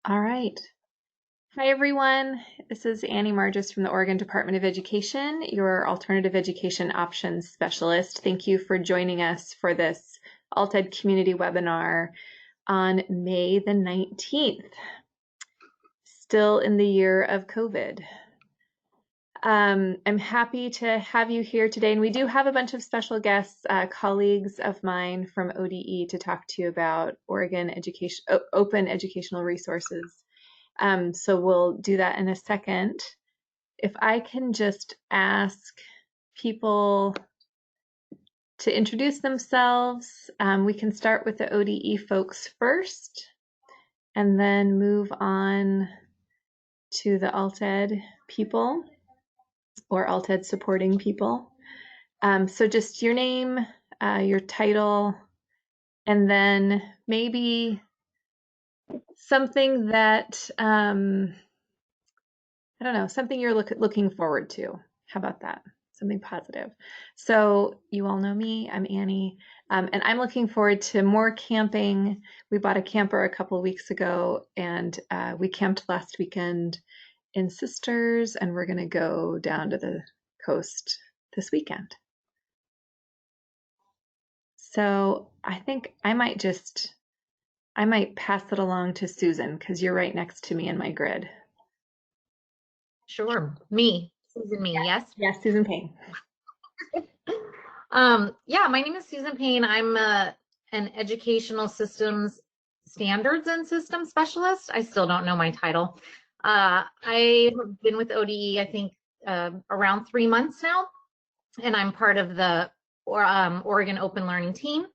All right. Hi, everyone. This is Annie Margis from the Oregon Department of Education, your alternative education options specialist. Thank you for joining us for this AltEd community webinar on May the 19th, still in the year of COVID. I'm happy to have you here today, and we do have a bunch of special guests, colleagues of mine from ODE to talk to you about Oregon education, open educational resources. So we'll do that in a second. If I can just ask people to introduce themselves, we can start with the ODE folks first and then move on to the AltEd people or AltEd supporting people. So just your name, your title, and then maybe something that, I don't know, something you're looking forward to. How about that? Something positive. So you all know me, I'm Annie, and I'm looking forward to more camping. We bought a camper a couple of weeks ago, and we camped last weekend in Sisters, and we're gonna go down to the coast this weekend. So I think I might pass it along to Susan because you're right next to me in my grid. Sure. Susan Me, yes? Yes, Susan Payne. Yeah, my name is Susan Payne. I'm an educational systems standards and systems specialist. I still don't know my title. I have been with ODE, I think, around 3 months now, and I'm part of the Oregon Open Learning team.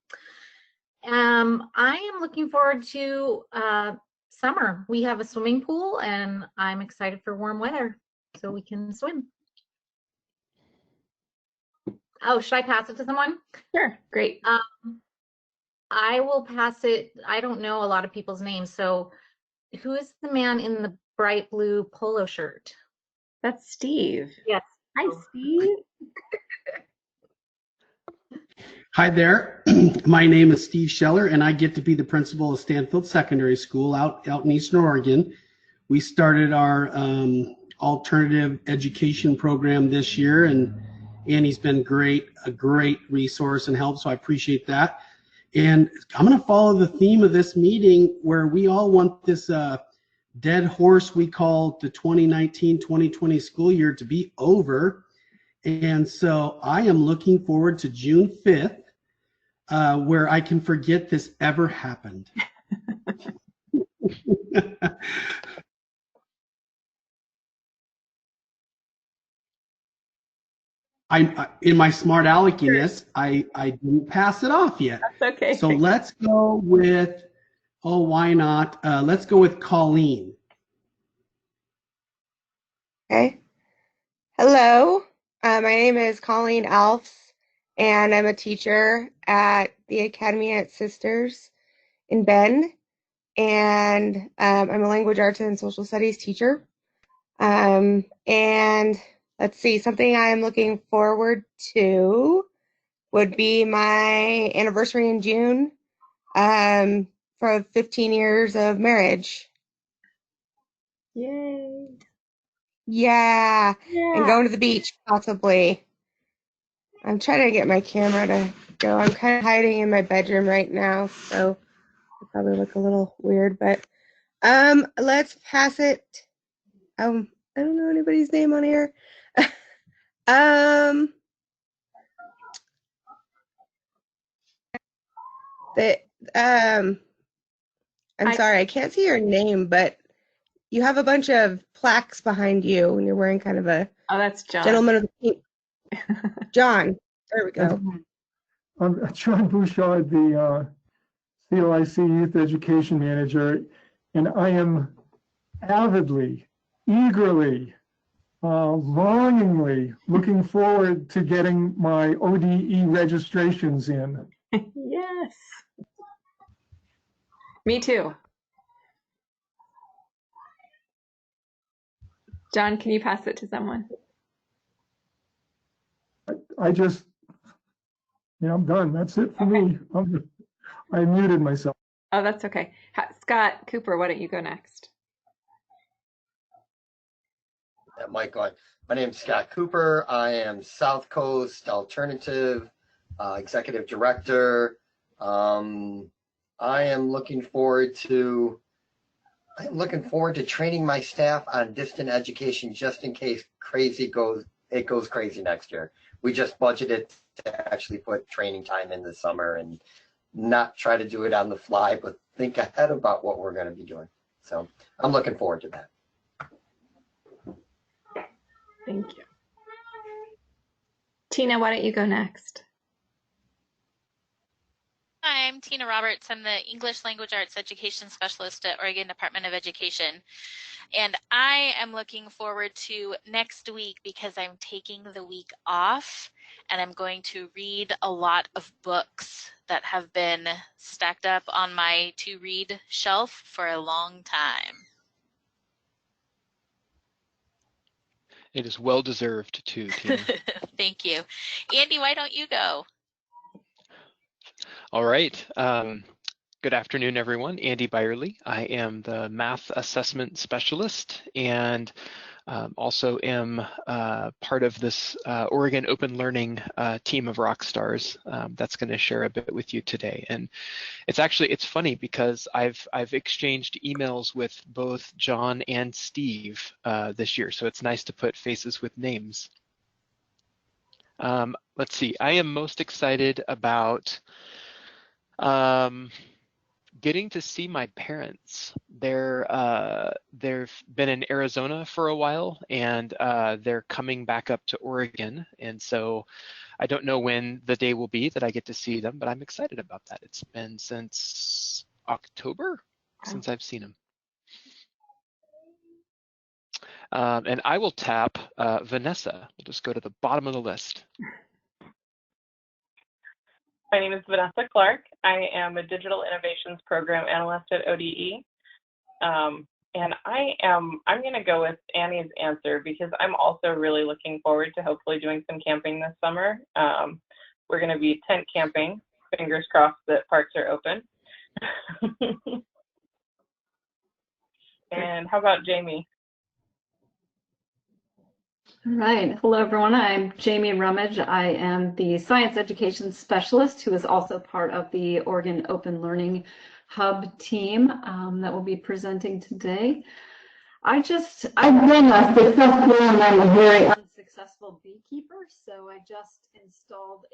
I am looking forward to summer. We have a swimming pool, and I'm excited for warm weather so we can swim. Oh, should I pass it to someone? Sure, great. I will pass it. I don't know a lot of people's names. So who is the man in the bright blue polo shirt? That's Steve. Yes. Hi, Steve. Hi there. My name is Steve Scheller, and I get to be the principal of Stanfield Secondary School out in Eastern Oregon. We started our alternative education program this year, and Annie's been a great resource and help, so I appreciate that. And I'm going to follow the theme of this meeting where we all want this dead horse we call the 2019-2020 school year to be over. And so I am looking forward to June 5th, where I can forget this ever happened. In my smart aleckiness, I didn't pass it off yet. That's okay. So let's go with, oh, why not? Let's go with Colleen. Okay. Hello, my name is Colleen Alfs, and I'm a teacher at the Academy at Sisters in Bend, and I'm a language arts and social studies teacher. And let's see, something I'm looking forward to would be my anniversary in June for 15 years of marriage. Yay. Yeah, and going to the beach, possibly. I'm trying to get my camera to go. I'm kind of hiding in my bedroom right now, so I probably look a little weird, but let's pass it. I don't know anybody's name on here. The I'm sorry, I can't see your name, but you have a bunch of plaques behind you and you're wearing kind of a that's John. Gentleman of the Pink. John, there we go. I'm John Bouchard, the COIC Youth Education Manager, and I am avidly, eagerly, longingly looking forward to getting my ODE registrations in. Yes. Me too. John, can you pass it to someone? I just, I'm done. That's it for me. I muted myself. Oh, that's okay. Scott Cooper, why don't you go next? mic on. My name is Scott Cooper. I am South Coast Alternative Executive Director. I am looking forward to training my staff on distant education just in case it goes crazy next year. We just budgeted to actually put training time in the summer and not try to do it on the fly, but think ahead about what we're going to be doing. So I'm looking forward to that. Thank you. Tina, why don't you go next? Hi, I'm Tina Roberts. I'm the English Language Arts Education Specialist at Oregon Department of Education. And I am looking forward to next week because I'm taking the week off and I'm going to read a lot of books that have been stacked up on my to-read shelf for a long time. It is well deserved too, Tina. Thank you. Andy, why don't you go? All right. Good afternoon, everyone. Andy Byerly. I am the Math Assessment Specialist and also am part of this Oregon Open Learning team of rock stars that's going to share a bit with you today. And it's funny because I've exchanged emails with both John and Steve this year, so it's nice to put faces with names. Let's see. I am most excited about getting to see my parents. They've been in Arizona for a while and they're coming back up to Oregon. And so I don't know when the day will be that I get to see them, but I'm excited about that. It's been since October since I've seen them. And I will tap Vanessa. We'll just go to the bottom of the list. My name is Vanessa Clark. I am a Digital Innovations Program Analyst at ODE. And I'm going to go with Annie's answer because I'm also really looking forward to hopefully doing some camping this summer. We're going to be tent camping. Fingers crossed that parks are open. And how about Jamie? All right. Hello, everyone. I'm Jamie Rummage. I am the Science Education Specialist who is also part of the Oregon Open Learning Hub team that will be presenting today. I've been a successful and I'm a very unsuccessful beekeeper, so I just installed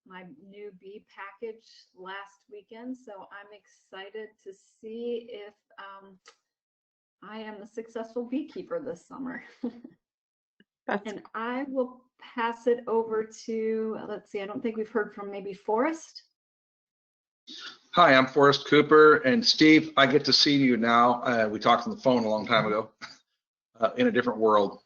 my new bee package last weekend, so I'm excited to see if I am the successful beekeeper this summer. And I will pass it over to, let's see, I don't think we've heard from maybe Forrest. Hi, I'm Forrest Cooper, and Steve, I get to see you now. We talked on the phone a long time ago in a different world.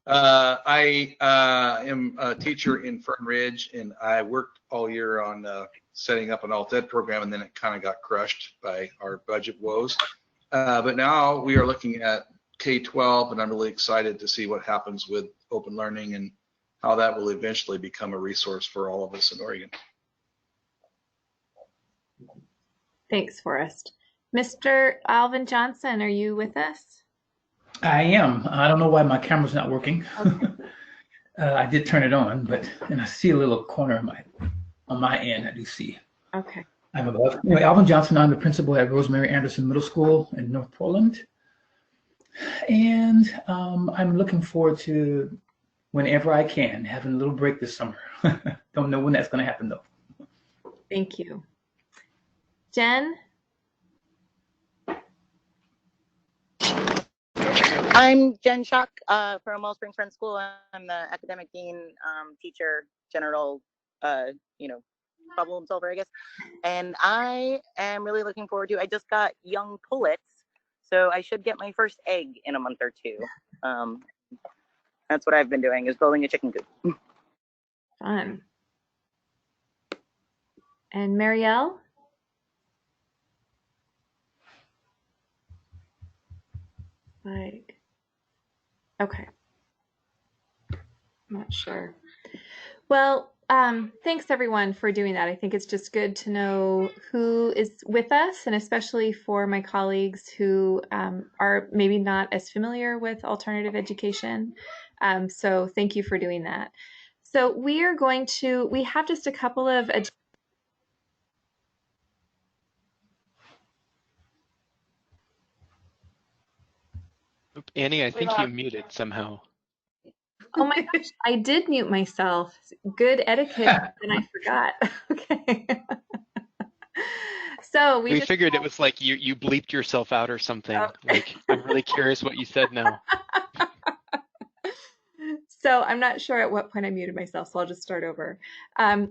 I am a teacher in Fern Ridge, and I worked all year on setting up an alt ed program, and then it kind of got crushed by our budget woes. But now we are looking at K-12, and I'm really excited to see what happens with open learning and how that will eventually become a resource for all of us in Oregon. Thanks, Forrest. Mr. Alvin Johnson, are you with us? I am. I don't know why my camera's not working. Okay. I did turn it on, and I see a little corner on my end. I do see. Okay. I'm above. Anyway, Alvin Johnson. I'm the principal at Rosemary Anderson Middle School in North Portland. And I'm looking forward to, whenever I can, having a little break this summer. Don't know when that's going to happen, though. Thank you. Jen? I'm Jen Schock from Wall Springs Friends School. I'm the academic dean, teacher, general, problem solver, I guess. And I am really looking forward to, I just got young pullets. So I should get my first egg in a month or two. That's what I've been doing, is building a chicken coop. Fun. And Marielle? Okay. I'm not sure. Well, Thanks everyone for doing that. I think it's just good to know who is with us, and especially for my colleagues who are maybe not as familiar with alternative education. So thank you for doing that. So we have just a couple of Annie, I think you muted somehow. Oh my gosh, I did mute myself. Good etiquette, and I forgot. Okay. So we figured it was like you bleeped yourself out or something. Oh. Like, I'm really curious what you said now. So I'm not sure at what point I muted myself, so I'll just start over.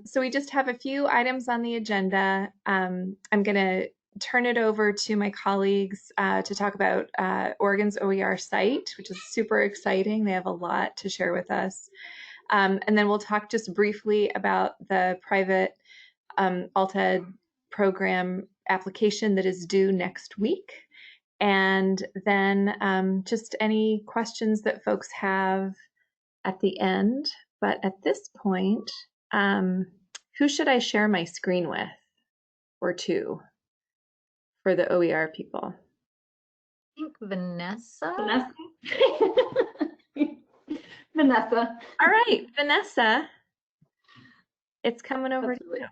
So we just have a few items on the agenda. I'm going to turn it over to my colleagues to talk about Oregon's OER site, which is super exciting. They have a lot to share with us. And then we'll talk just briefly about the private AltEd program application that is due next week. And then just any questions that folks have at the end. But at this point, who should I share my screen with or to for the OER people? I think Vanessa. Vanessa. All right, Vanessa, it's coming over to you.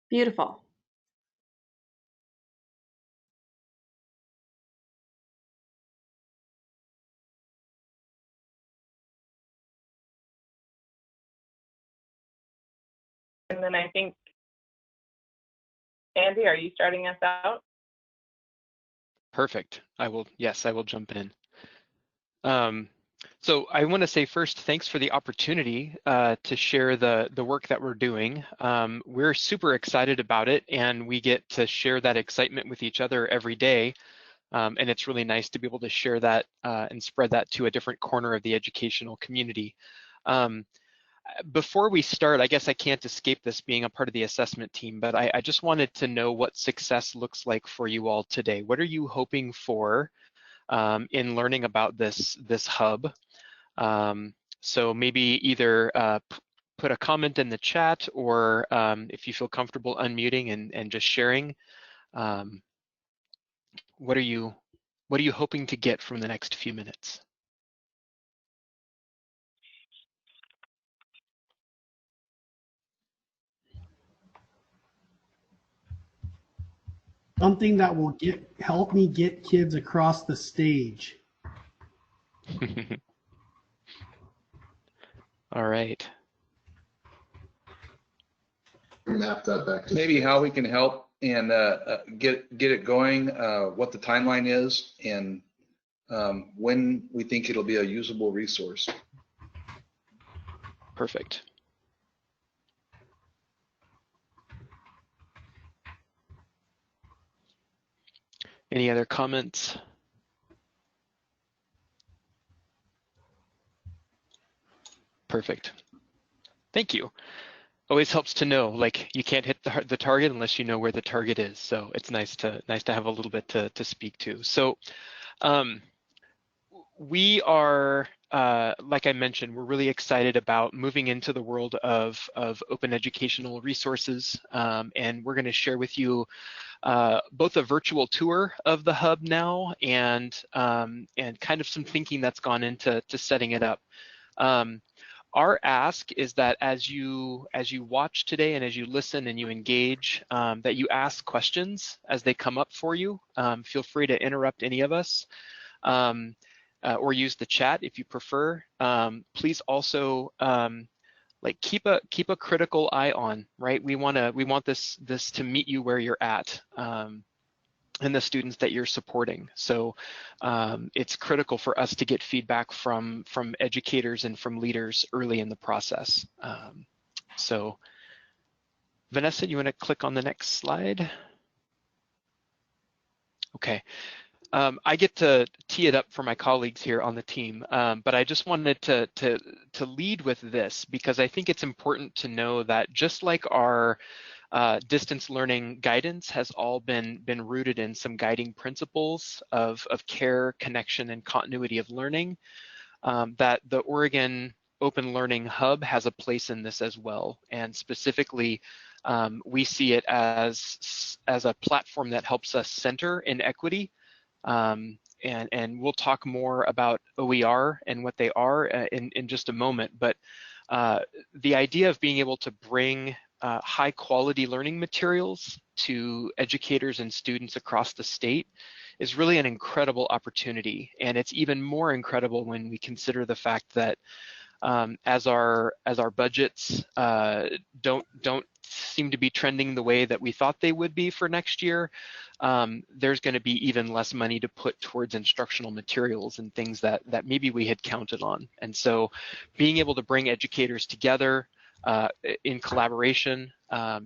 Beautiful. And then I think, Andy, are you starting us out? Perfect. Yes, I will jump in. So I want to say first, thanks for the opportunity to share the work that we're doing. We're super excited about it, and we get to share that excitement with each other every day. And it's really nice to be able to share that and spread that to a different corner of the educational community. Before we start, I guess I can't escape this being a part of the assessment team, but I just wanted to know what success looks like for you all today. What are you hoping for in learning about this hub? So maybe either put a comment in the chat, or if you feel comfortable unmuting and just sharing, what are you hoping to get from the next few minutes? Something that will help me get kids across the stage. All right. Map that back. Maybe how we can help and get it going, what the timeline is, and when we think it'll be a usable resource. Perfect. Any other comments? Perfect. Thank you. Always helps to know, like, you can't hit the target unless you know where the target is. So it's nice to have a little bit to speak to. So we are, like I mentioned, we're really excited about moving into the world of open educational resources, and we're going to share with you both a virtual tour of the hub now and kind of some thinking that's gone into setting it up. Our ask is that as you watch today and as you listen and you engage, that you ask questions as they come up for you. Feel free to interrupt any of us, or use the chat if you prefer. Please also like keep a critical eye on, right? We want this to meet you where you're at, and the students that you're supporting. So it's critical for us to get feedback from educators and from leaders early in the process. So Vanessa, you want to click on the next slide? Okay. I get to tee it up for my colleagues here on the team, but I just wanted to lead with this because I think it's important to know that just like our distance learning guidance has all been rooted in some guiding principles of care, connection, and continuity of learning. That the Oregon Open Learning Hub has a place in this as well, and specifically, we see it as a platform that helps us center in equity. And we'll talk more about OER and what they are in just a moment. But the idea of being able to bring high quality learning materials to educators and students across the state is really an incredible opportunity. And it's even more incredible when we consider the fact that as our budgets don't seem to be trending the way that we thought they would be for next year, there's going to be even less money to put towards instructional materials and things that maybe we had counted on. And so being able to bring educators together in collaboration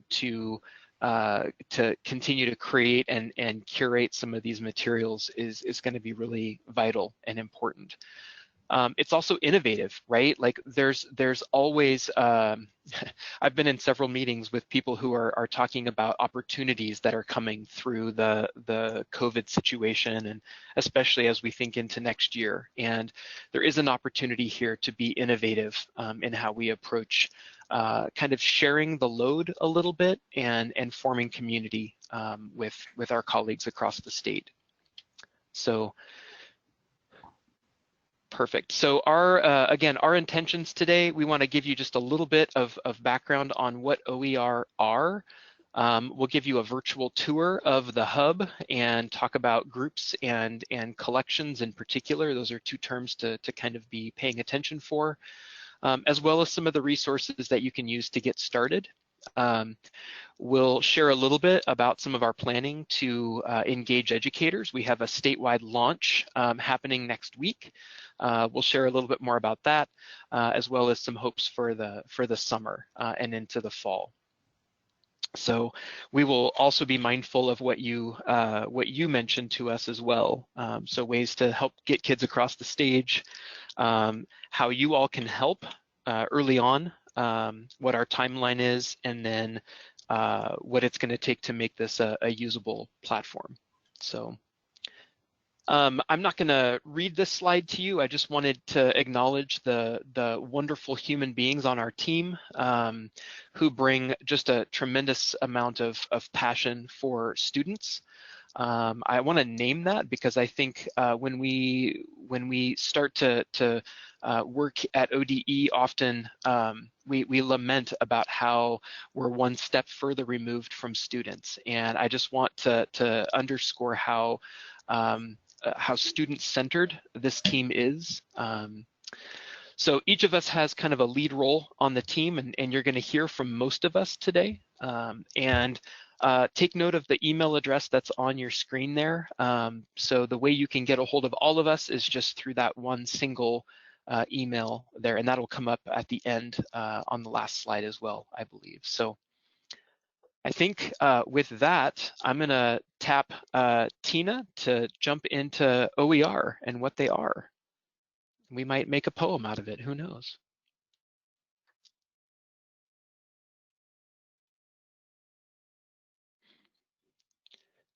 to continue to create and curate some of these materials is going to be really vital and important. It's also innovative, right? Like there's always, I've been in several meetings with people who are talking about opportunities that are coming through the COVID situation, and especially as we think into next year. And there is an opportunity here to be innovative in how we approach kind of sharing the load a little bit and forming community with our colleagues across the state. So perfect. So again, our intentions today, we want to give you just a little bit of background on what OER are. We'll give you a virtual tour of the hub and talk about groups and collections in particular. Those are two terms to kind of be paying attention for, as well as some of the resources that you can use to get started. We'll share a little bit about some of our planning to engage educators. We have a statewide launch happening next week. We'll share a little bit more about that, as well as some hopes for the summer and into the fall. So we will also be mindful of what you mentioned to us as well. So ways to help get kids across the stage, how you all can help early on, what our timeline is, and then what it's going to take to make this a usable platform. So I'm not going to read this slide to you. I just wanted to acknowledge the wonderful human beings on our team who bring just a tremendous amount of passion for students. I want to name that because I think when we start to work at ODE, often we lament about how we're one step further removed from students, and I just want to underscore how student-centered this team is. So each of us has kind of a lead role on the team, and you're going to hear from most of us today. Take note of the email address that's on your screen there. So the way you can get a hold of all of us is just through that one single email there, and that'll come up at the end on the last slide as well, I believe. So I think with that, I'm going to tap Tina to jump into OER and what they are. We might make a poem out of it, who knows?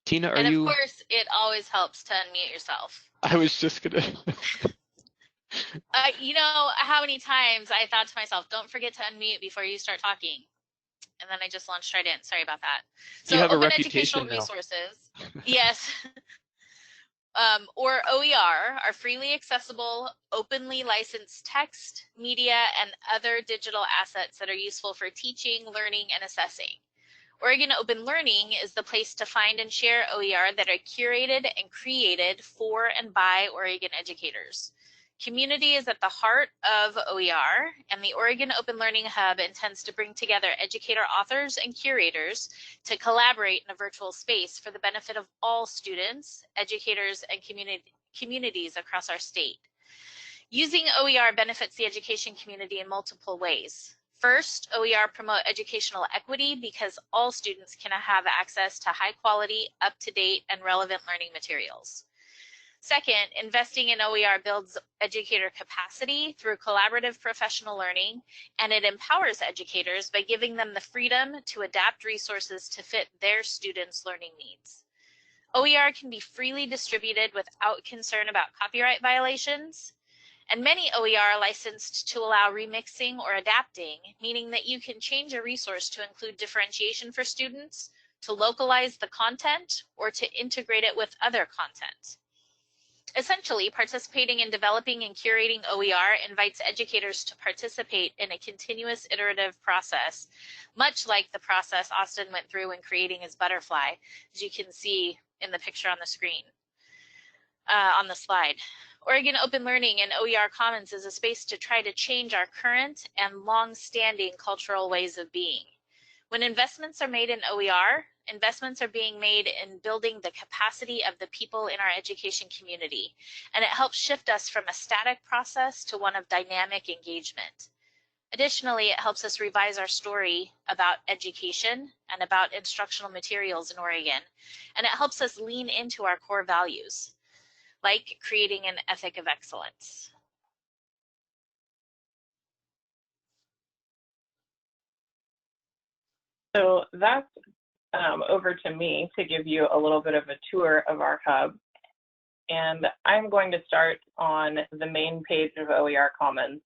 Tina, are you? And of course, it always helps to unmute yourself. I was just gonna. You know how many times I thought to myself, don't forget to unmute before you start talking. And then I just launched right in. Sorry about that. So you have open a reputation educational now. resources. Yes. Or OER are freely accessible, openly licensed text, media, and other digital assets that are useful for teaching, learning, and assessing. Oregon Open Learning is the place to find and share OER that are curated and created for and by Oregon educators. Community is at the heart of OER, and the Oregon Open Learning Hub intends to bring together educator authors and curators to collaborate in a virtual space for the benefit of all students, educators, and communities across our state. Using OER benefits the education community in multiple ways. First, OER promote educational equity because all students can have access to high quality, up-to-date, and relevant learning materials. Second, investing in OER builds educator capacity through collaborative professional learning, and it empowers educators by giving them the freedom to adapt resources to fit their students' learning needs. OER can be freely distributed without concern about copyright violations, and many OER are licensed to allow remixing or adapting, meaning that you can change a resource to include differentiation for students, to localize the content, or to integrate it with other content. Essentially, participating in developing and curating OER invites educators to participate in a continuous iterative process, much like the process Austin went through when creating his butterfly, as you can see in the picture on the screen, on the slide. Oregon Open Learning and OER Commons is a space to try to change our current and long-standing cultural ways of being. When investments are made in OER, investments are being made in building the capacity of the people in our education community, and it helps shift us from a static process to one of dynamic engagement. Additionally, it helps us revise our story about education and about instructional materials in Oregon, and it helps us lean into our core values, like creating an ethic of excellence. So that's over to me to give you a little bit of a tour of our hub. And I'm going to start on the main page of OER Commons.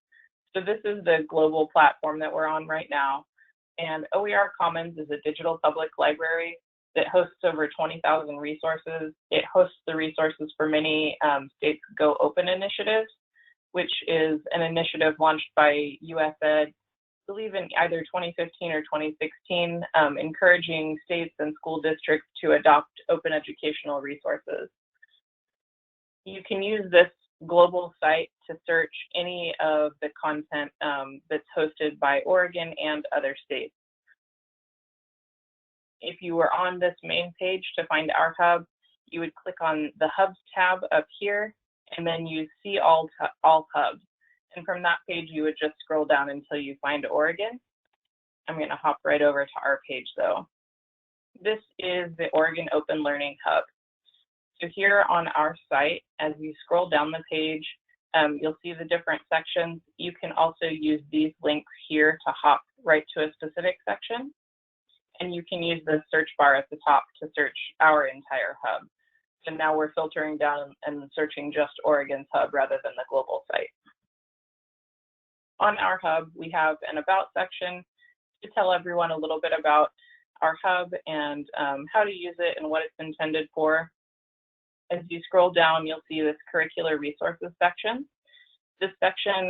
So this is the global platform that we're on right now. And OER Commons is a digital public library that hosts over 20,000 resources. It hosts the resources for many states' Go Open initiatives, which is an initiative launched by USAID, I believe in either 2015 or 2016, encouraging states and school districts to adopt open educational resources. You can use this global site to search any of the content that's hosted by Oregon and other states. If you were on this main page to find our hub, you would click on the Hubs tab up here, and then you see all hubs. And from that page, you would just scroll down until you find Oregon. I'm going to hop right over to our page, though. This is the Oregon Open Learning Hub. So here on our site, as you scroll down the page, you'll see the different sections. You can also use these links here to hop right to a specific section. And you can use the search bar at the top to search our entire hub. So now we're filtering down and searching just Oregon's hub rather than the global site. On our hub, we have an About section to tell everyone a little bit about our hub and how to use it and what it's intended for. As you scroll down, you'll see this Curricular Resources section. This section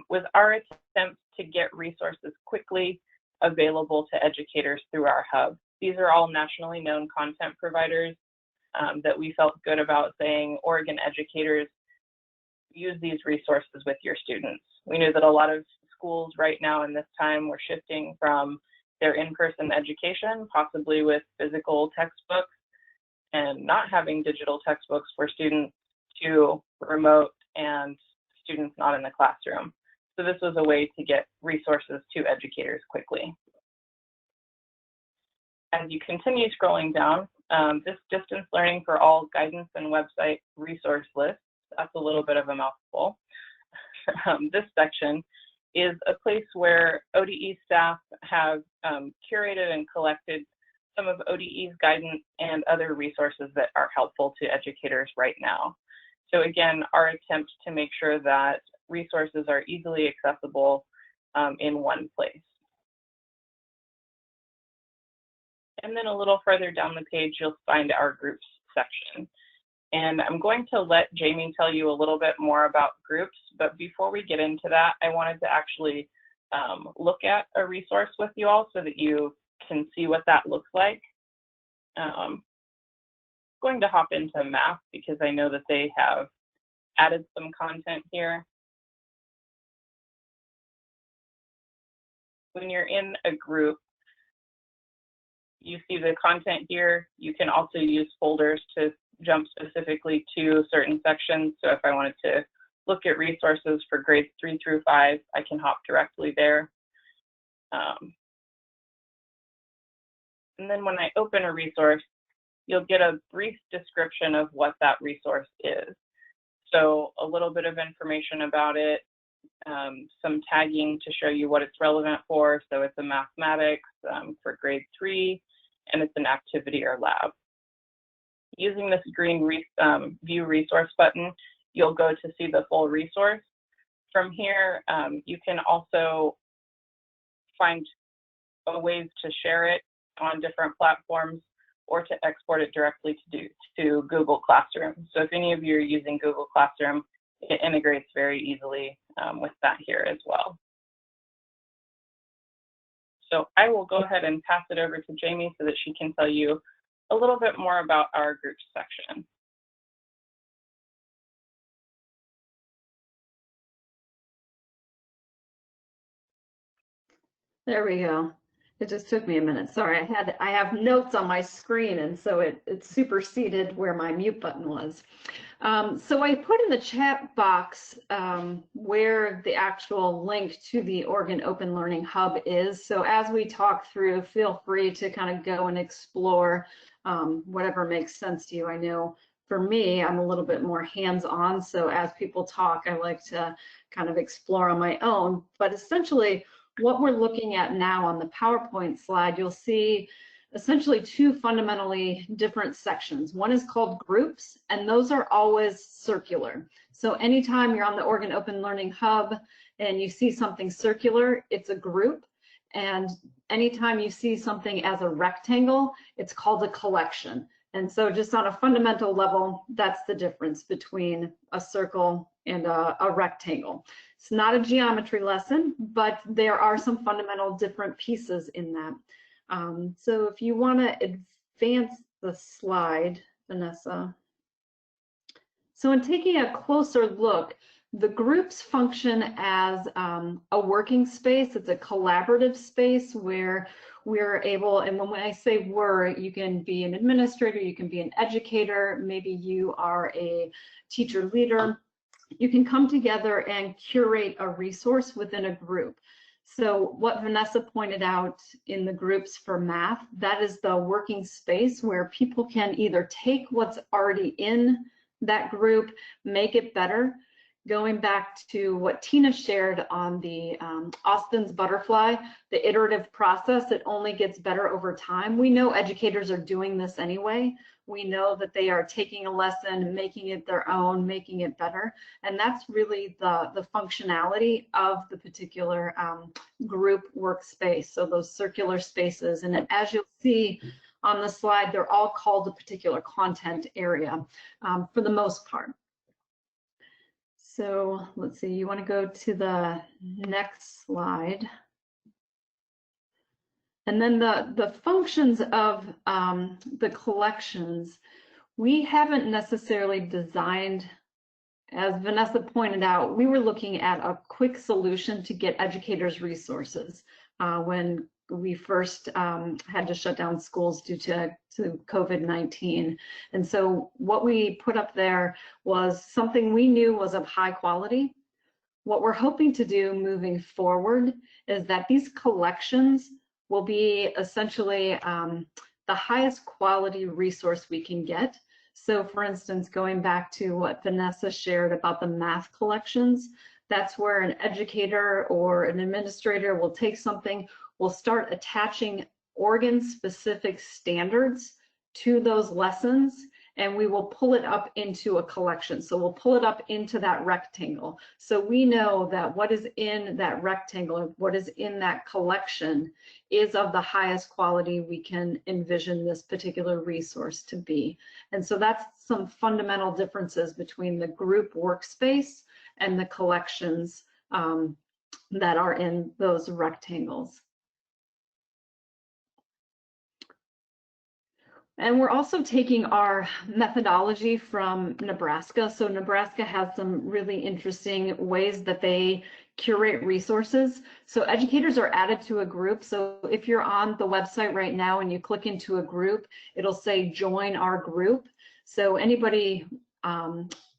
was our attempt to get resources quickly available to educators through our hub. These are all nationally known content providers that we felt good about saying, Oregon educators, use these resources with your students. We knew that a lot of schools right now in this time were shifting from their in-person education, possibly with physical textbooks, and not having digital textbooks for students, to remote and students not in the classroom. So this was a way to get resources to educators quickly. As you continue scrolling down, this Distance Learning for All guidance and website resource list, that's a little bit of a mouthful. This section is a place where ODE staff have curated and collected some of ODE's guidance and other resources that are helpful to educators right now. So again, our attempt to make sure that resources are easily accessible in one place. And then a little further down the page, you'll find our groups section. And I'm going to let Jamie tell you a little bit more about groups, but before we get into that, I wanted to actually look at a resource with you all so that you can see what that looks like. I'm going to hop into Math because I know that they have added some content here. When you're in a group, you see the content here. You can also use folders to jump specifically to certain sections. So if I wanted to look at resources for grades 3 through 5, I can hop directly there. And then when I open a resource, you'll get a brief description of what that resource is. So a little bit of information about it, some tagging to show you what it's relevant for. So it's a mathematics for grade 3, and it's an activity or lab. Using this green view resource button, you'll go to see the full resource. From here, you can also find ways to share it on different platforms or to export it directly to Google Classroom. So if any of you are using Google Classroom, it integrates very easily with that here as well. So I will go ahead and pass it over to Jamie so that she can tell you a little bit more about our groups section. There we go. It just took me a minute. Sorry, I have notes on my screen, and so it superseded where my mute button was. So I put in the chat box where the actual link to the Oregon Open Learning Hub is. So as we talk through, feel free to kind of go and explore whatever makes sense to you. I know for me, I'm a little bit more hands-on. So as people talk, I like to kind of explore on my own. But essentially, what we're looking at now on the PowerPoint slide, you'll see essentially two fundamentally different sections. One is called groups, and those are always circular. So anytime you're on the Oregon Open Learning Hub and you see something circular, it's a group. And anytime you see something as a rectangle, it's called a collection. And so just on a fundamental level, that's the difference between a circle and a rectangle. It's not a geometry lesson, but there are some fundamental different pieces in that. So if you want to advance the slide, Vanessa. So in taking a closer look, the groups function as a working space. It's a collaborative space where we're able, and when I say we're, you can be an administrator, you can be an educator, maybe you are a teacher leader. You can come together and curate a resource within a group. So what Vanessa pointed out in the groups for math, that is the working space where people can either take what's already in that group, make it better. Going back to what Tina shared on the Austin's butterfly, the iterative process, it only gets better over time. We know educators are doing this anyway. We know that they are taking a lesson, making it their own, making it better. And that's really the functionality of the particular group workspace. So those circular spaces. And as you'll see on the slide, they're all called a particular content area for the most part. So let's see, you want to go to the next slide. And then the functions of the collections, we haven't necessarily designed, as Vanessa pointed out, we were looking at a quick solution to get educators resources when we first had to shut down schools due to COVID-19. And so what we put up there was something we knew was of high quality. What we're hoping to do moving forward is that these collections will be essentially the highest quality resource we can get. So for instance, going back to what Vanessa shared about the math collections, that's where an educator or an administrator will take something, will start attaching Oregon-specific standards to those lessons, and we will pull it up into a collection. So we'll pull it up into that rectangle. So we know that what is in that rectangle, what is in that collection is of the highest quality we can envision this particular resource to be. And so that's some fundamental differences between the group workspace and the collections that are in those rectangles. And we're also taking our methodology from Nebraska. So Nebraska has some really interesting ways that they curate resources. So educators are added to a group. So if you're on the website right now and you click into a group, it'll say join our group. So anybody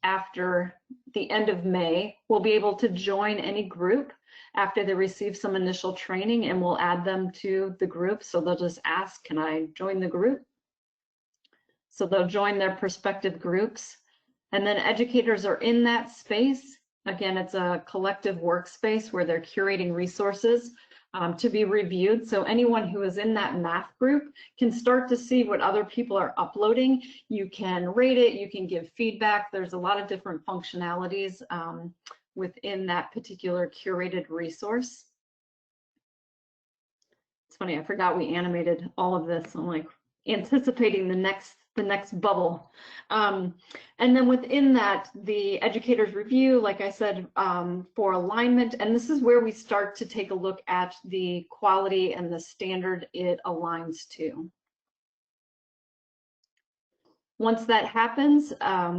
after the end of May will be able to join any group after they receive some initial training, and we'll add them to the group. So they'll just ask, can I join the group? So they'll join their prospective groups. And then educators are in that space. Again, it's a collective workspace where they're curating resources to be reviewed. So anyone who is in that math group can start to see what other people are uploading. You can rate it, you can give feedback. There's a lot of different functionalities within that particular curated resource. It's funny, I forgot we animated all of this. I'm like anticipating the next bubble. And then within that, the educators review, like I said, for alignment. And this is where we start to take a look at the quality and the standard it aligns to. Once that happens,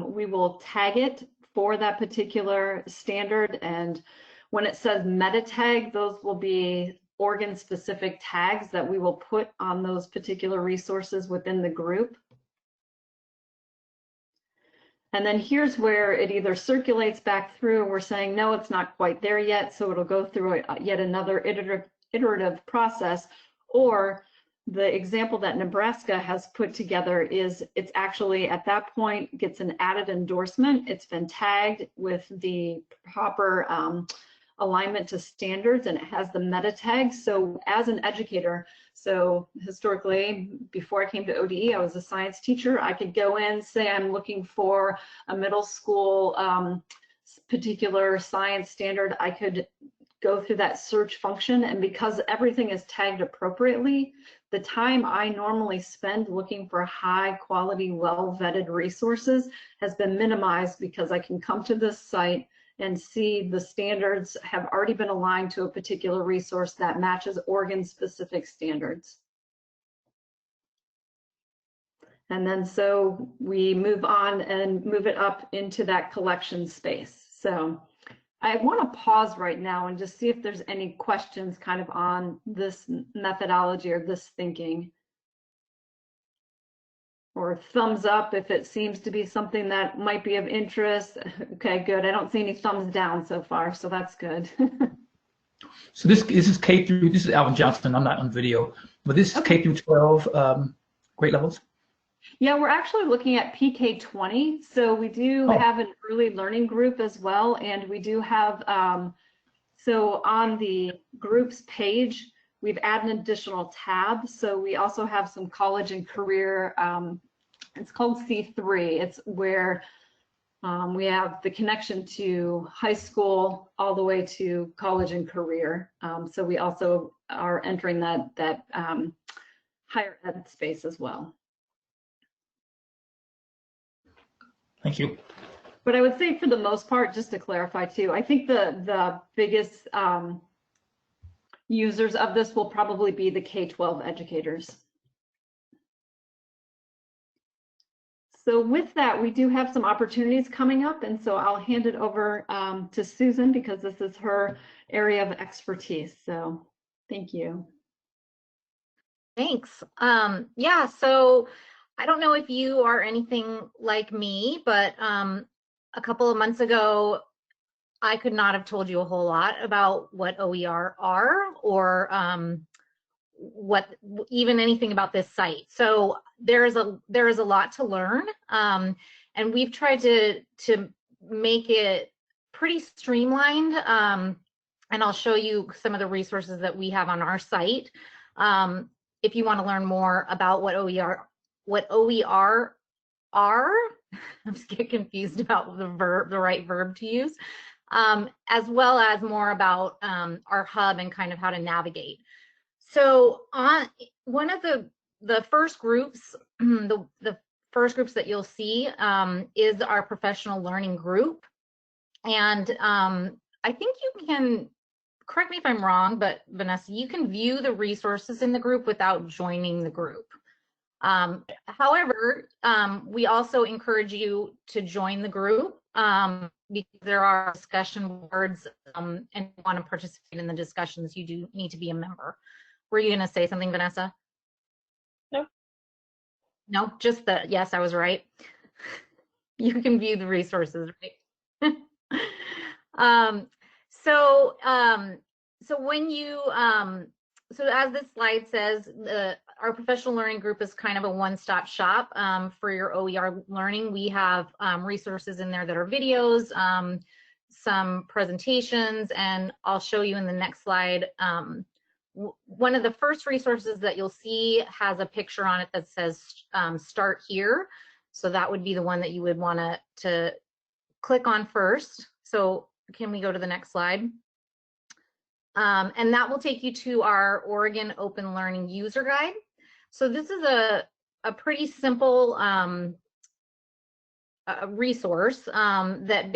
we will tag it for that particular standard. And when it says meta tag, those will be Oregon specific tags that we will put on those particular resources within the group. And then here's where it either circulates back through, we're saying, no, it's not quite there yet, so it'll go through yet another iterative process, or the example that Nebraska has put together is it's actually at that point gets an added endorsement. It's been tagged with the proper alignment to standards, and it has the meta tag. So as an educator, so historically, before I came to ODE, I was a science teacher. I could go in, say I'm looking for a middle school particular science standard. I could go through that search function, and because everything is tagged appropriately, the time I normally spend looking for high quality, well-vetted resources has been minimized because I can come to this site and see the standards have already been aligned to a particular resource that matches Oregon specific standards. And then so we move on and move it up into that collection space. So I want to pause right now and just see if there's any questions kind of on this methodology or this thinking. Or thumbs up if it seems to be something that might be of interest. Okay, good. I don't see any thumbs down so far, so that's good. So this is K through, this is Alvin Johnson, I'm not on video, but this is K through 12 grade levels? Yeah, we're actually looking at PK20. So we do have an early learning group as well. And we do have, so on the groups page, we've added an additional tab. So we also have some college and career, it's called C3. It's where we have the connection to high school all the way to college and career. So we also are entering that higher ed space as well. Thank you. But I would say for the most part, just to clarify too, I think the biggest users of this will probably be the K-12 educators. So with that, we do have some opportunities coming up, and so I'll hand it over to Susan because this is her area of expertise. So thank you. Thanks. Yeah, so I don't know if you are anything like me, but a couple of months ago, I could not have told you a whole lot about what OER are or what even anything about this site. So there is a lot to learn, and we've tried to make it pretty streamlined. And I'll show you some of the resources that we have on our site. If you want to learn more about what OER are, I'm just getting confused about the right verb to use, as well as more about our hub and kind of how to navigate. So on one of the first groups, the first groups that you'll see is our professional learning group. And I think you can, correct me if I'm wrong, but Vanessa, you can view the resources in the group without joining the group. However, we also encourage you to join the group because there are discussion boards and you want to participate in the discussions, you do need to be a member. Were you going to say something, Vanessa? No. No, just that, yes, I was right. You can view the resources, right? So when you, so as this slide says, our professional learning group is kind of a one-stop shop for your OER learning. We have resources in there that are videos, some presentations, and I'll show you in the next slide. One of the first resources that you'll see has a picture on it that says start here. So that would be the one that you would want to click on first. So can we go to the next slide? And that will take you to our Oregon Open Learning User Guide. So this is a pretty simple resource that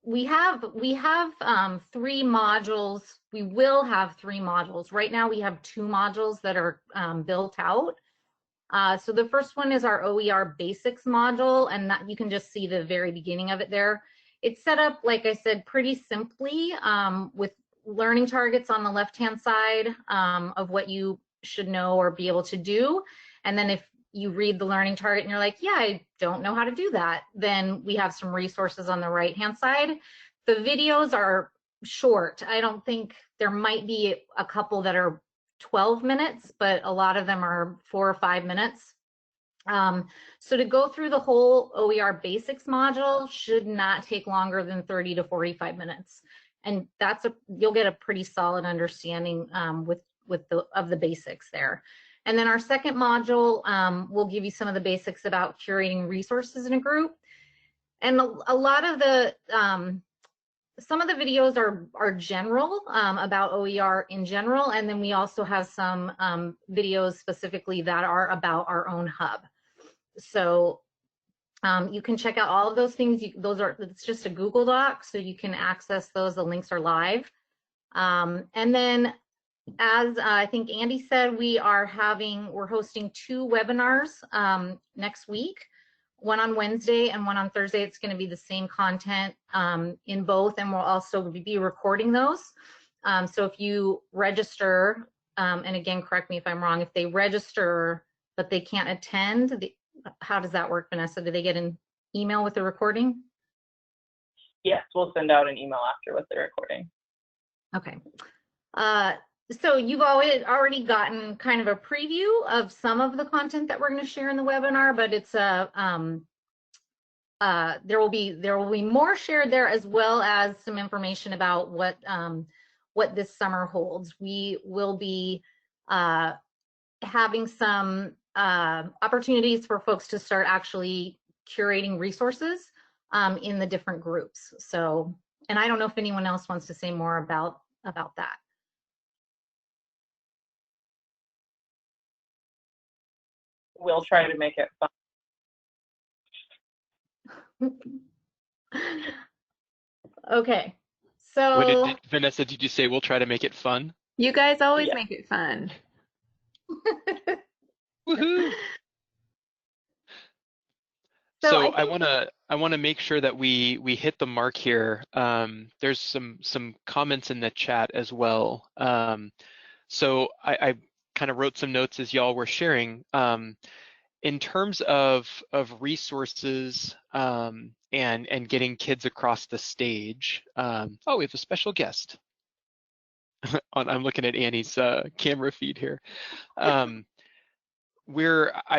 we have 3 modules. We will have 3 modules. Right now we have 2 modules that are built out. So the first one is our OER Basics module, and that you can just see the very beginning of it there. It's set up, like I said, pretty simply with learning targets on the left-hand side of what you should know or be able to do. And then if you read the learning target and you're like, yeah, I don't know how to do that, then we have some resources on the right-hand side. The videos are short. I don't think, there might be a couple that are 12 minutes, but a lot of them are 4 or 5 minutes. So to go through the whole OER Basics module should not take longer than 30 to 45 minutes. And you'll get a pretty solid understanding of the basics there. And then our second module will give you some of the basics about curating resources in a group. And a lot of the, some of the videos are general about OER in general. And then we also have some videos specifically that are about our own hub. So you can check out all of those things. It's just a Google Doc, so you can access those. The links are live. And then, as I think Andy said, we're hosting 2 webinars next week, one on Wednesday and one on Thursday. It's going to be the same content in both, and we'll also be recording those. So if you register, and again, correct me if I'm wrong, if they register but they can't attend, how does that work, Vanessa? Do they get an email with the recording? Yes, we'll send out an email after with the recording. Okay. So you've already gotten kind of a preview of some of the content that we're going to share in the webinar, but it's there will be more shared there, as well as some information about what this summer holds. We will be having some opportunities for folks to start actually curating resources in the different groups. So, and I don't know if anyone else wants to say more about that. We'll try to make it fun. Okay, so Vanessa, did you say we'll try to make it fun? You guys always make it fun. Woohoo! So I want to make sure that we hit the mark here. There's some comments in the chat as well. So I kind of wrote some notes as y'all were sharing. In terms of resources and getting kids across the stage. Oh, we have a special guest. I'm looking at Annie's camera feed here. I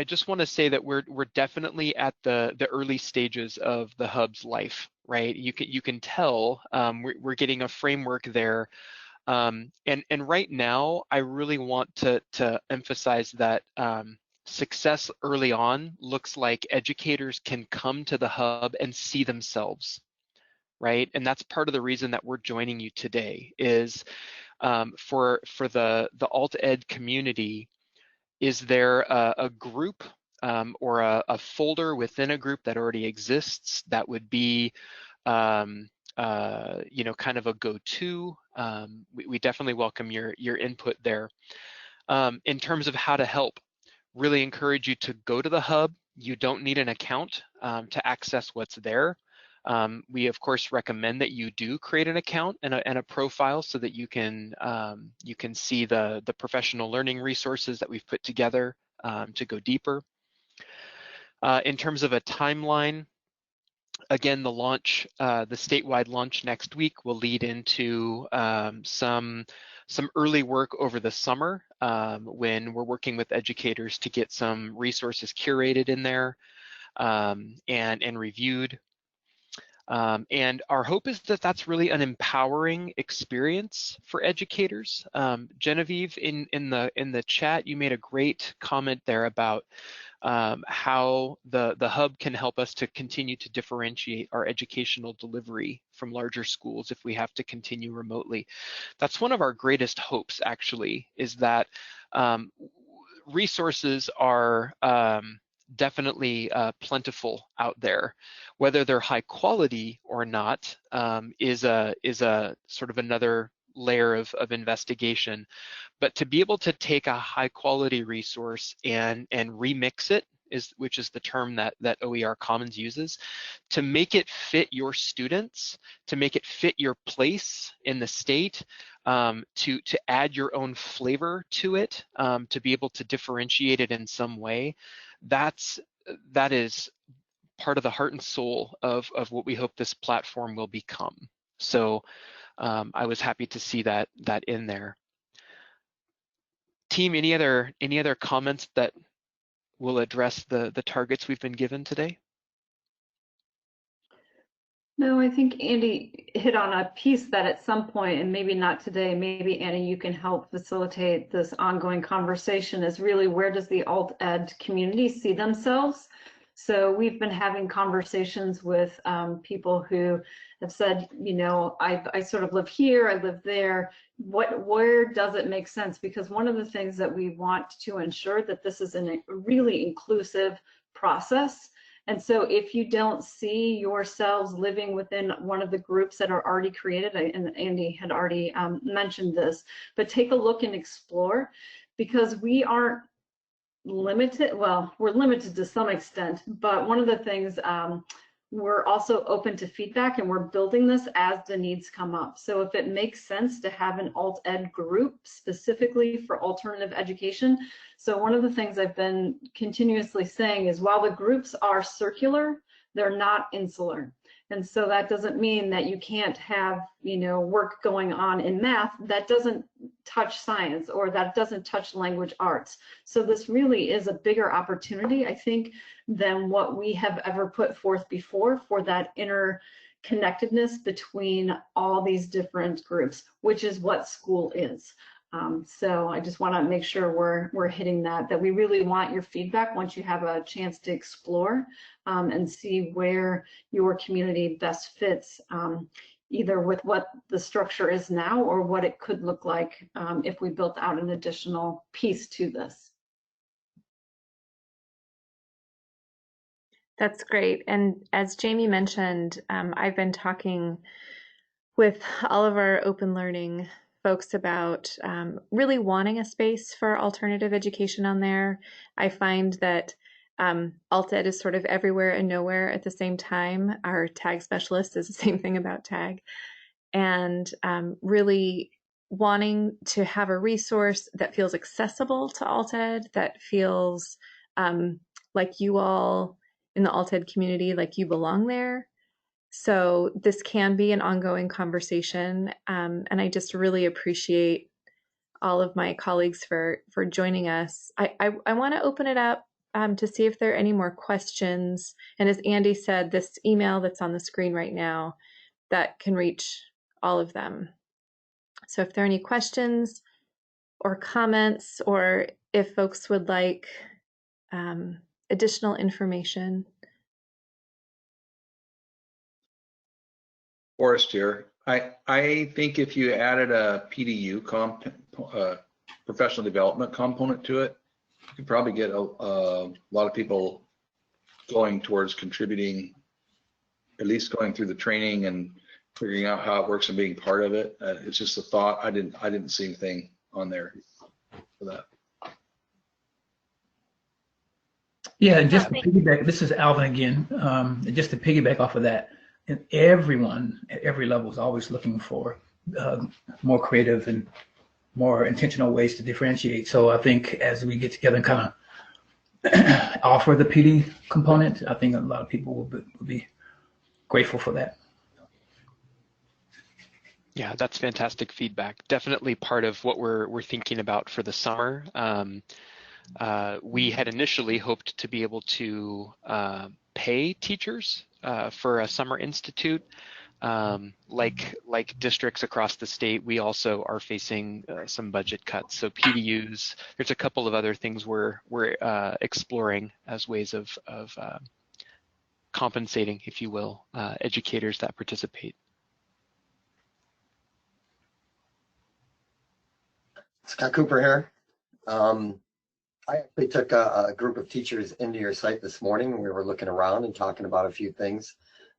just want to say that we're definitely at the early stages of the hub's life, right? You can tell we're getting a framework there. And right now, I really want to emphasize that success early on looks like educators can come to the hub and see themselves, right? And that's part of the reason that we're joining you today is for the alt ed community. Is there a group or a folder within a group that already exists that would be kind of a go-to? We definitely welcome your input there. In terms of how to help, really encourage you to go to the hub. You don't need an account to access what's there. We of course recommend that you do create an account and a profile so that you can see the professional learning resources that we've put together to go deeper. In terms of a timeline, again, the launch, the statewide launch next week will lead into some early work over the summer when we're working with educators to get some resources curated in there and reviewed. And our hope is that that's really an empowering experience for educators. Genevieve, in the chat, you made a great comment there about how the hub can help us to continue to differentiate our educational delivery from larger schools if we have to continue remotely. That's one of our greatest hopes, actually, is that resources are definitely plentiful out there. Whether they're high quality or not is a sort of another layer of investigation. But to be able to take a high quality resource and remix it, which is the term that OER Commons uses, to make it fit your students, to make it fit your place in the state, to add your own flavor to it, to be able to differentiate it in some way, that is part of the heart and soul of what we hope this platform will become. So I was happy to see that in there. Team, any other comments that will address the targets we've been given today? No, I think Andy hit on a piece that at some point, and maybe not today, maybe Annie, you can help facilitate this ongoing conversation, is really where does the alt ed community see themselves? So we've been having conversations with people who have said, you know, I sort of live here, I live there. Where does it make sense? Because one of the things that we want to ensure that this is a really inclusive process. And so if you don't see yourselves living within one of the groups that are already created, and Andy had already mentioned this, but take a look and explore, because we aren't limited. Well, we're limited to some extent, but one of the things, we're also open to feedback, and we're building this as the needs come up. So if it makes sense to have an alt ed group specifically for alternative education. So one of the things I've been continuously saying is, while the groups are circular, they're not insular. And so that doesn't mean that you can't have, you know, work going on in math that doesn't touch science or that doesn't touch language arts. So this really is a bigger opportunity, I think, than what we have ever put forth before for that interconnectedness between all these different groups, which is what school is. So I just want to make sure we're hitting that we really want your feedback once you have a chance to explore and see where your community best fits, either with what the structure is now or what it could look like if we built out an additional piece to this. That's great. And as Jamie mentioned, I've been talking with all of our open learning folks about really wanting a space for alternative education on there. I find that alt ed is sort of everywhere and nowhere at the same time. Our tag specialist is the same thing about tag. And really wanting to have a resource that feels accessible to alt ed, that feels like you all in the alt ed community, like you belong there. So this can be an ongoing conversation, and I just really appreciate all of my colleagues for joining us. I want to open it up to see if there are any more questions. And as Andy said, this email that's on the screen right now, that can reach all of them. So if there are any questions or comments, or if folks would like additional information. Forrest here. I think if you added a PDU professional development component to it, you could probably get a lot of people going towards contributing, at least going through the training and figuring out how it works and being part of it. It's just a thought. I didn't see anything on there for that. Yeah, just to piggyback, this is Alvin again. Just to piggyback off of that, and everyone at every level is always looking for more creative and more intentional ways to differentiate. So I think as we get together and kind of offer the PD component, I think a lot of people will be grateful for that. Yeah, that's fantastic feedback. Definitely part of what we're thinking about for the summer. We had initially hoped to be able to pay teachers for a summer institute. Like districts across the state, we also are facing some budget cuts. So PDUs, there's a couple of other things we're exploring as ways of compensating, if you will, educators that participate. Scott Cooper here. I actually took a group of teachers into your site this morning. We were looking around and talking about a few things.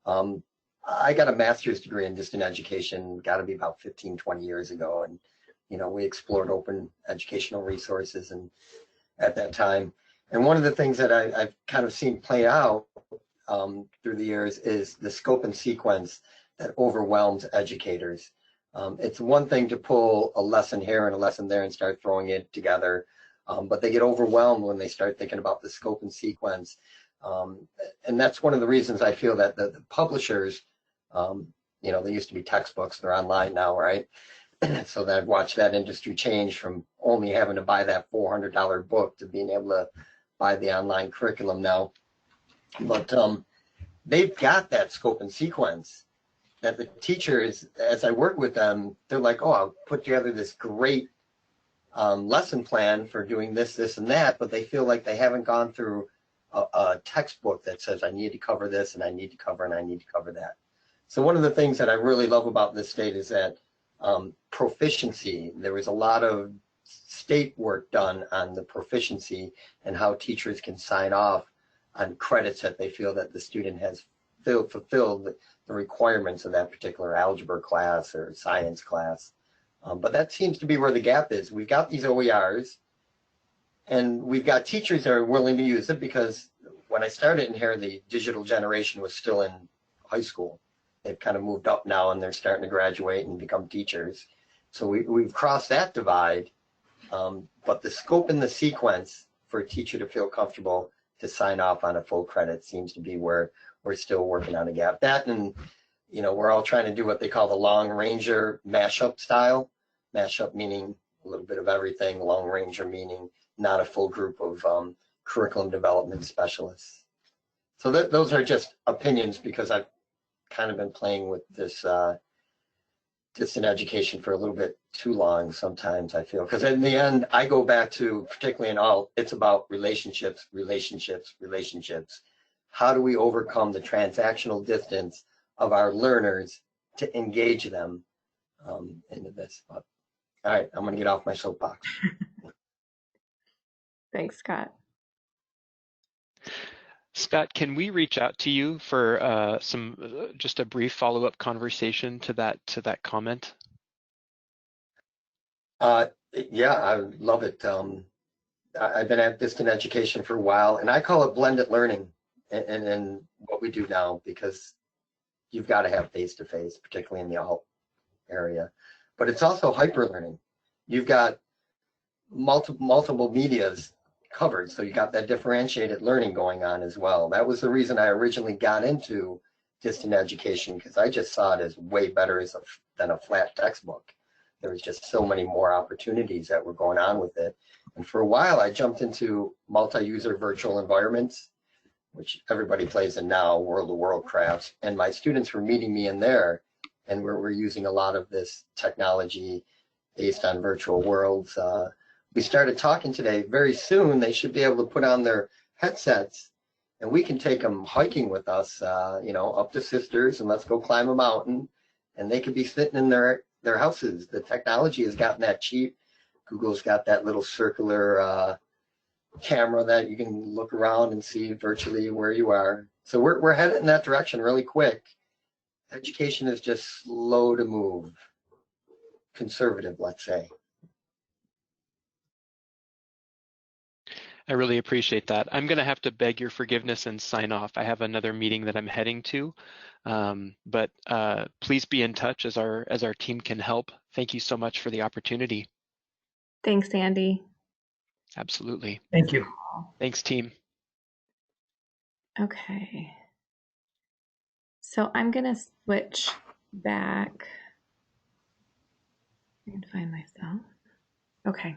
I got a master's degree in distant education, got to be about 15, 20 years ago. And, you know, we explored open educational resources and at that time. And one of the things that I've kind of seen play out through the years is the scope and sequence that overwhelms educators. It's one thing to pull a lesson here and a lesson there and start throwing it together, but they get overwhelmed when they start thinking about the scope and sequence. And that's one of the reasons I feel that the publishers, you know, they used to be textbooks, they're online now, right? So that I've watched that industry change from only having to buy that $400 book to being able to buy the online curriculum now. But they've got that scope and sequence that the teachers, as I work with them, they're like, oh, I'll put together this great lesson plan for doing this, this, and that, but they feel like they haven't gone through a textbook that says I need to cover this and I need to cover and I need to cover that. So one of the things that I really love about this state is that proficiency, there was a lot of state work done on the proficiency and how teachers can sign off on credits that they feel that the student has fulfilled the requirements of that particular algebra class or science class. But that seems to be where the gap is. We've got these OERs and we've got teachers that are willing to use it, because when I started in here, the digital generation was still in high school. They've kind of moved up now and they're starting to graduate and become teachers. So we've crossed that divide. But the scope and the sequence for a teacher to feel comfortable to sign off on a full credit seems to be where we're still working on a gap. That, and you know, we're all trying to do what they call the long ranger mashup style. Mashup meaning a little bit of everything, long ranger meaning not a full group of curriculum development specialists. So those are just opinions, because I've kind of been playing with this distant education for a little bit too long sometimes, I feel, because in the end I go back to, particularly in all, it's about relationships, relationships, relationships. How do we overcome the transactional distance of our learners to engage them into this? But, all right, I'm going to get off my soapbox. Thanks, Scott. Scott, can we reach out to you for just a brief follow-up conversation to that comment? Yeah, I would love it. I've been at distant education for a while, and I call it blended learning and what we do now, because you've got to have face-to-face, particularly in the alt area. But it's also hyper learning. You've got multiple medias covered, so you got that differentiated learning going on as well. That was the reason I originally got into distant education, because I just saw it as way better than a flat textbook. There was just so many more opportunities that were going on with it. And for a while, I jumped into multi-user virtual environments, which everybody plays in now, World of Worldcrafts. And my students were meeting me in there, and we're using a lot of this technology based on virtual worlds. We started talking today. Very soon, they should be able to put on their headsets, and we can take them hiking with us, you know, up to Sisters, and let's go climb a mountain. And they could be sitting in their houses. The technology has gotten that cheap. Google's got that little circular camera that you can look around and see virtually where you are. So we're headed in that direction really quick. Education is just slow to move. Conservative, let's say. I really appreciate that. I'm going to have to beg your forgiveness and sign off. I have another meeting that I'm heading to, but please be in touch as our team can help. Thank you so much for the opportunity. Thanks, Andy. Absolutely. Thank you. Thanks, team. Okay. So I'm going to switch back. I can find myself. Okay.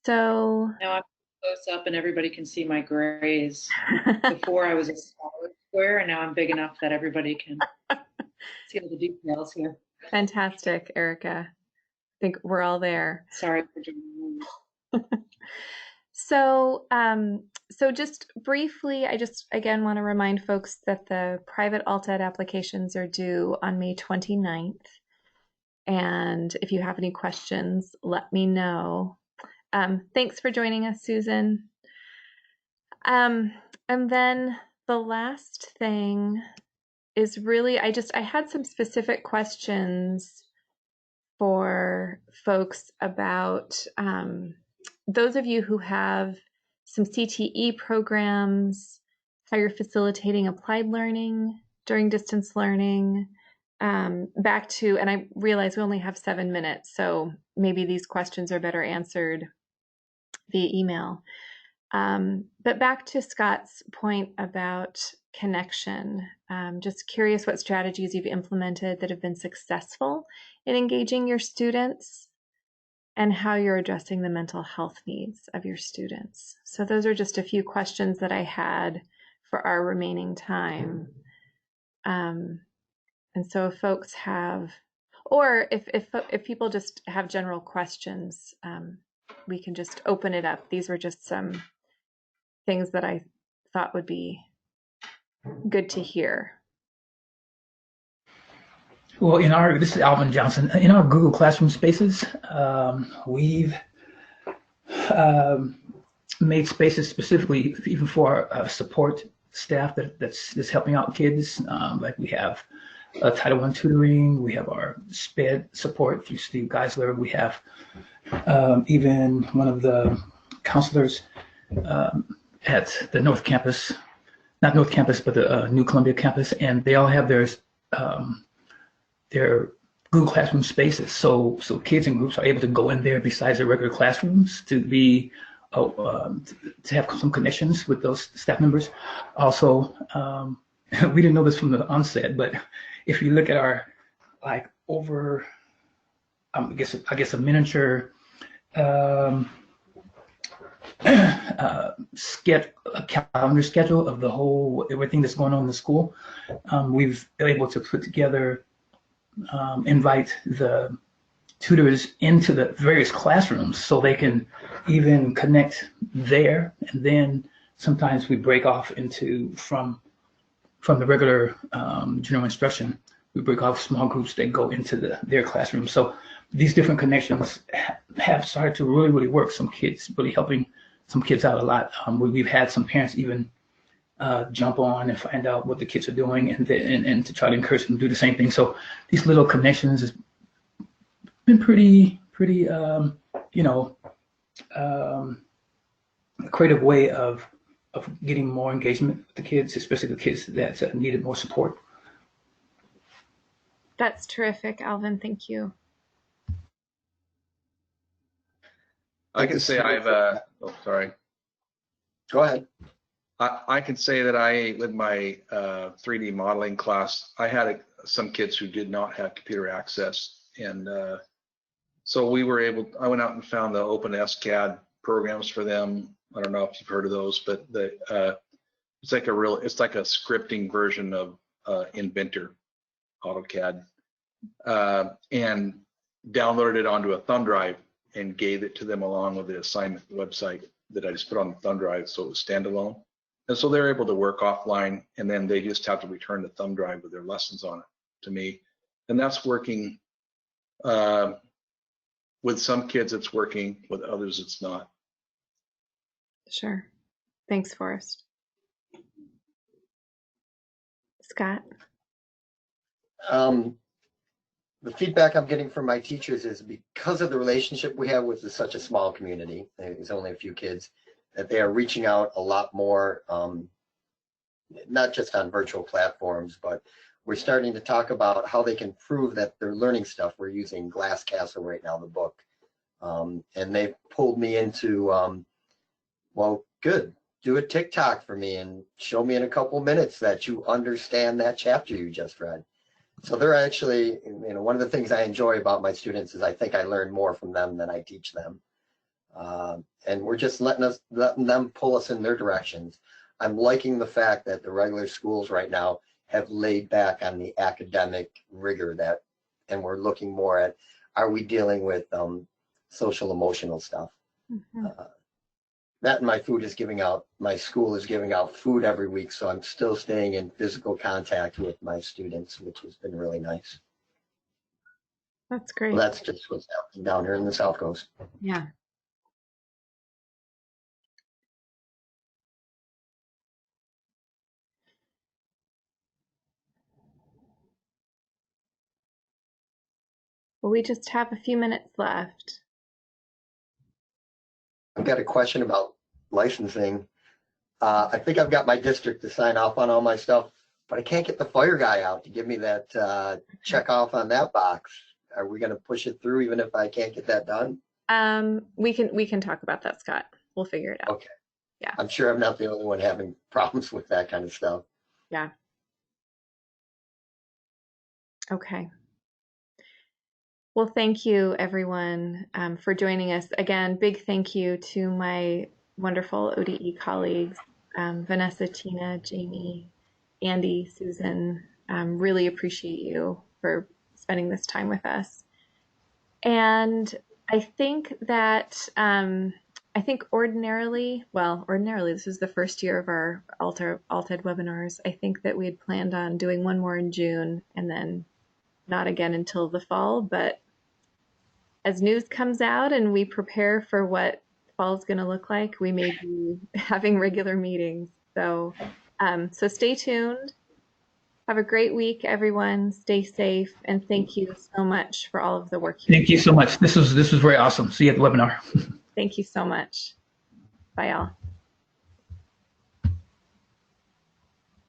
So now I'm close up and everybody can see my grays. Before I was a smaller square, and now I'm big enough that everybody can see all the details here. fantastic, Erica. I think we're all there. Sorry for joining. So, so just briefly, I just again want to remind folks that the private alt-ed applications are due on May 29th. And if you have any questions, let me know. Thanks for joining us, Susan. And then the last thing is really, I had some specific questions for folks about those of you who have some CTE programs, how you're facilitating applied learning during distance learning. Back to, and I realize we only have 7 minutes, so maybe these questions are better answered via email. But back to Scott's point about connection, just curious what strategies you've implemented that have been successful in engaging your students and how you're addressing the mental health needs of your students. So those are just a few questions that I had for our remaining time. And so if folks have, or if people just have general questions, we can just open it up. These were just some things that I thought would be good to hear. Well, this is Alvin Johnson. In our Google Classroom Spaces, we've made spaces specifically even for our support staff that's helping out kids. Like we have Title I tutoring, we have our SPED support through Steve Geisler, we have even one of the counselors at the North Campus, not North Campus, but the New Columbia campus, and they all have their Google Classroom spaces. So kids and groups are able to go in there besides their regular classrooms to be to have some connections with those staff members. Also, we didn't know this from the onset, but if you look at our over, I guess a miniature calendar schedule of the whole everything that's going on in the school, we've been able to put together, invite the tutors into the various classrooms so they can even connect there, and then sometimes we break off into from the regular general instruction, we break off small groups that go into their classroom. So these different connections have started to really work. Some kids really helping some kids out a lot. We've had some parents even jump on and find out what the kids are doing, and to try to encourage them to do the same thing. So these little connections has been pretty a creative way of getting more engagement with the kids, especially the kids that needed more support. That's terrific, Alvin. Thank you. I can say I've, sorry. Go ahead. I can say that with my 3D modeling class, I had some kids who did not have computer access. And so I went out and found the OpenSCAD programs for them. I don't know if you've heard of those, but it's like a scripting version of Inventor, AutoCAD, and downloaded it onto a thumb drive and gave it to them along with the assignment website that I just put on the thumb drive, so it was standalone. And so they're able to work offline, and then they just have to return the thumb drive with their lessons on it to me. And that's working. With some kids, it's working. With others, it's not. Sure. Thanks, Forrest. Scott? The feedback I'm getting from my teachers is because of the relationship we have with such a small community, there's only a few kids, that they are reaching out a lot more, not just on virtual platforms, but we're starting to talk about how they can prove that they're learning stuff. We're using Glasscastle right now, the book. And they pulled me into, well, good. do a TikTok for me and show me in a couple minutes that you understand that chapter you just read. So they're actually, one of the things I enjoy about my students is I think I learn more from them than I teach them. And we're just letting them pull us in their directions. I'm liking the fact that the regular schools right now have laid back on the academic rigor and we're looking more at, are we dealing with social emotional stuff? Mm-hmm. That and my school is giving out food every week, so I'm still staying in physical contact with my students, which has been really nice. That's great. Well, that's just what's happening down here in the South Coast. Yeah. Well, we just have a few minutes left. I've got a question about licensing. I think I've got my district to sign off on all my stuff, but I can't get the fire guy out to give me that check off on that box. Are we going to push it through even if I can't get that done? We can talk about that, Scott. We'll figure it out. Okay. Yeah. I'm sure I'm not the only one having problems with that kind of stuff. Yeah. Okay. Well, thank you, everyone, for joining us. Again, big thank you to my wonderful ODE colleagues, Vanessa, Tina, Jamie, Andy, Susan. Really appreciate you for spending this time with us. And I think that, ordinarily, this is the first year of our ALTED webinars. I think that we had planned on doing one more in June and then not again until the fall, but as news comes out and we prepare for what fall is going to look like, we may be having regular meetings. So, so stay tuned. Have a great week, everyone. Stay safe, and thank you so much for all of the work. Thank you so much. This was very awesome. See you at the webinar. Thank you so much. Bye, all.